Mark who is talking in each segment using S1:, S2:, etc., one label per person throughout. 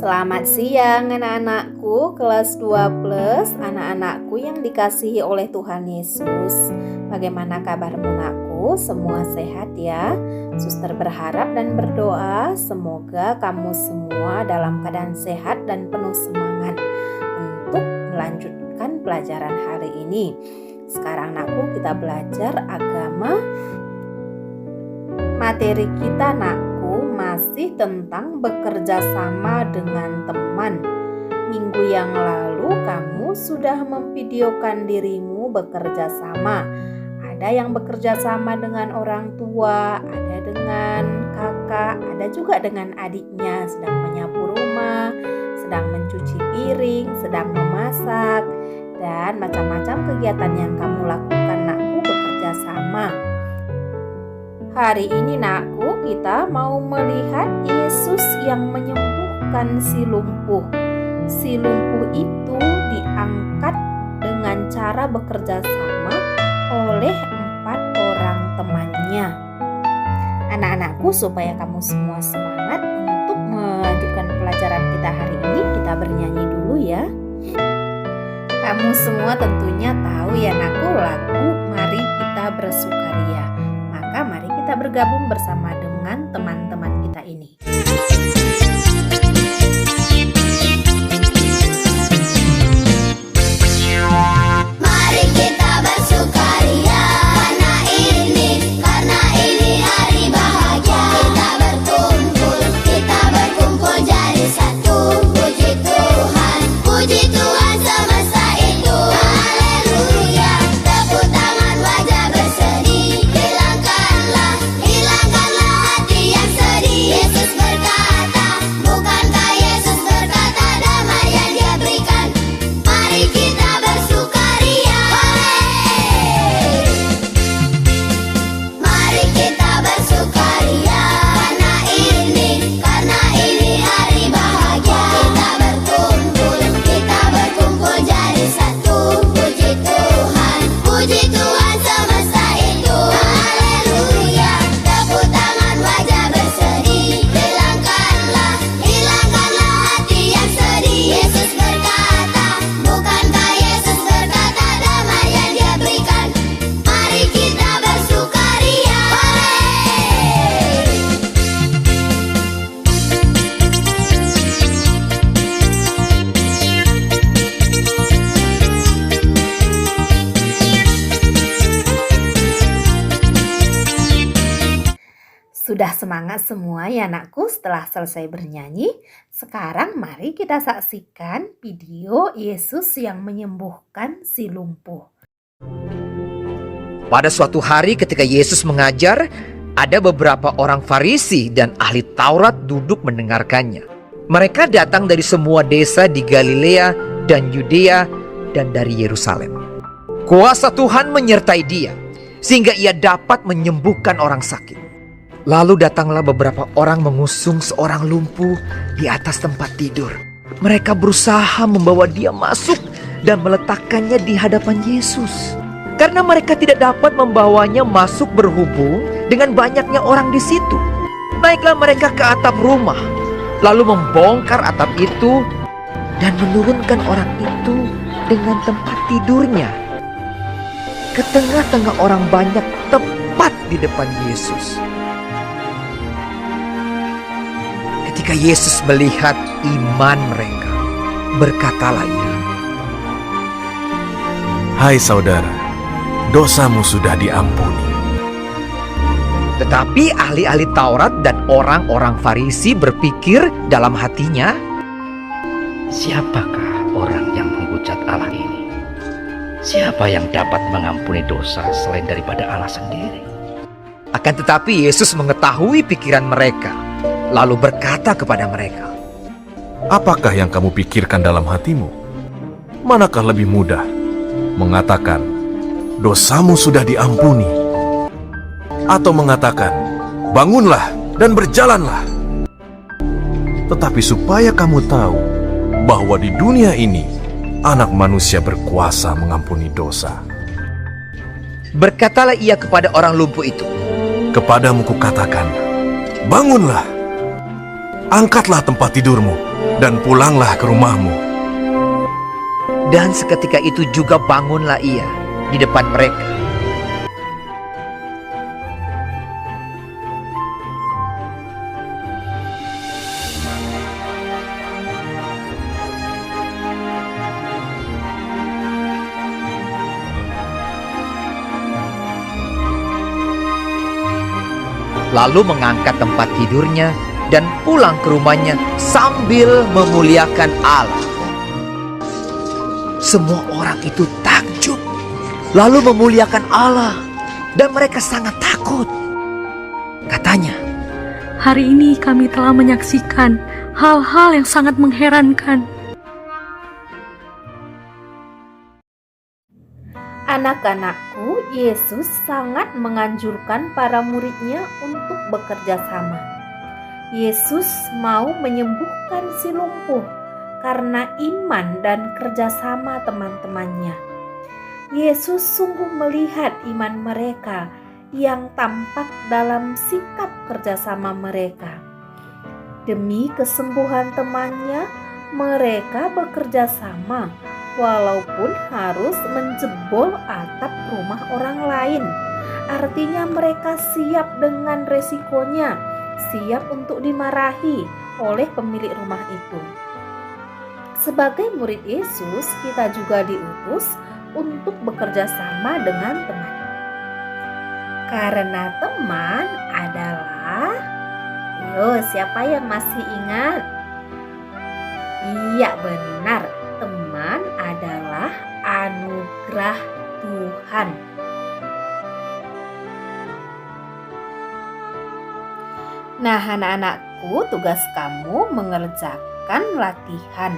S1: Selamat siang anak-anakku kelas 2 plus, anak-anakku yang dikasihi oleh Tuhan Yesus. Bagaimana kabarmu nakku? Semua sehat ya? Suster berharap dan berdoa semoga kamu semua dalam keadaan sehat dan penuh semangat untuk melanjutkan pelajaran hari ini. Sekarang nakku kita belajar agama. Materi kita nakku masih tentang bekerja sama dengan teman. Minggu yang lalu kamu sudah memvideokan dirimu bekerja sama. Ada yang bekerja sama dengan orang tua, ada dengan kakak, ada juga dengan adiknya, sedang menyapu rumah, sedang mencuci piring, sedang memasak, dan macam-macam kegiatan yang kamu lakukan nakku bekerja sama. Hari ini nakku kita mau melihat Yesus yang menyembuhkan si lumpuh. Si lumpuh itu diangkat dengan cara bekerja sama oleh 4 orang temannya. Anak-anakku, supaya kamu semua semangat untuk melanjutkan pelajaran kita hari ini, kita bernyanyi dulu ya. Kamu semua tentunya tahu ya nakku lagu Mari Kita Bersukaria. Maka mari kita bergabung bersama dengan teman-teman kita ini.
S2: Mari kita bersukaria karena ini hari bahagia. Kita berkumpul jadi satu. Puji Tuhan semesta itu. Haleluya. Tepuk tangan wajah bersedih. Hilangkanlah hati yang sedih. Yesus berkata, bukankah Yesus berkata damai yang Dia berikan? Mari kita bersukaria. Mari kita bersukaria karena ini hari bahagia. Kita berkumpul jadi satu. Puji Tuhan semesta itu. Haleluya. Tepuk tangan wajah bersedih. Hilangkanlah hati yang sedih. Yesus berkata, bukankah Yesus berkata damai yang Dia berikan? Mari kita bersukaria.
S1: Sudah semangat semua ya nakku setelah selesai bernyanyi? Sekarang mari kita saksikan video Yesus yang menyembuhkan si lumpuh.
S3: Pada suatu hari ketika Yesus mengajar, ada beberapa orang Farisi dan ahli Taurat duduk mendengarkannya. Mereka datang dari semua desa di Galilea dan Yudea dan dari Yerusalem. Kuasa Tuhan menyertai dia, sehingga ia dapat menyembuhkan orang sakit. Lalu datanglah beberapa orang mengusung seorang lumpuh di atas tempat tidur. Mereka berusaha membawa dia masuk dan meletakkannya di hadapan Yesus. Karena mereka tidak dapat membawanya masuk berhubung dengan banyaknya orang di situ. Naiklah mereka ke atap rumah, lalu membongkar atap itu dan menurunkan orang itu dengan tempat tidurnya ke tengah-tengah orang banyak tepat di depan Yesus. Ketika Yesus melihat iman mereka, berkatalah Ia,
S4: Hai saudara, dosamu sudah diampuni.
S3: Tetapi ahli-ahli Taurat dan orang-orang Farisi berpikir dalam hatinya,
S5: siapakah orang yang menghujat Allah ini? Siapa yang dapat mengampuni dosa selain daripada Allah sendiri?
S3: Akan tetapi Yesus mengetahui pikiran mereka, lalu berkata kepada mereka,
S4: Apakah yang kamu pikirkan dalam hatimu? Manakah lebih mudah, mengatakan, dosamu sudah diampuni, atau mengatakan, bangunlah dan berjalanlah? Tetapi supaya kamu tahu bahwa di dunia ini Anak Manusia berkuasa mengampuni dosa.
S3: berkatalah Ia kepada orang lumpuh itu,
S4: Kepadamu kukatakan, bangunlah, angkatlah tempat tidurmu dan pulanglah ke rumahmu.
S3: Dan seketika itu juga bangunlah ia di depan mereka. Lalu mengangkat tempat tidurnya dan pulang ke rumahnya sambil memuliakan Allah. Semua orang itu takjub, lalu memuliakan Allah, dan mereka sangat takut. Katanya,
S6: Hari ini kami telah menyaksikan hal-hal yang sangat mengherankan.
S1: Anak-anakku, Yesus sangat menganjurkan para muridnya untuk bekerja sama. Yesus mau menyembuhkan si lumpuh karena iman dan kerjasama teman-temannya. Yesus sungguh melihat iman mereka yang tampak dalam sikap kerjasama mereka. Demi kesembuhan temannya, mereka bekerja sama walaupun harus menjebol atap rumah orang lain. Artinya mereka siap dengan resikonya, siap untuk dimarahi oleh pemilik rumah itu. Sebagai murid Yesus, kita juga diutus untuk bekerja sama dengan teman. Karena teman adalah, siapa yang masih ingat? Iya, benar. Teman adalah anugerah Tuhan. Nah, anak-anakku, tugas kamu mengerjakan latihan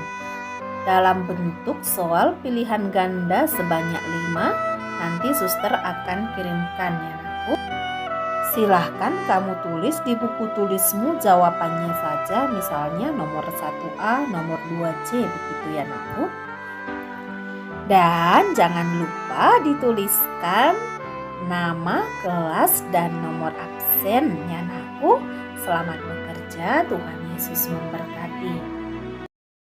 S1: dalam bentuk soal pilihan ganda sebanyak 5. Nanti suster akan kirimkan ya, anakku. Silahkan kamu tulis di buku tulismu jawabannya saja, misalnya nomor 1A, nomor 2C, begitu ya, anakku. Dan jangan lupa dituliskan nama, kelas, dan nomor absen ya, anakku. Selamat bekerja, Tuhan Yesus memberkati.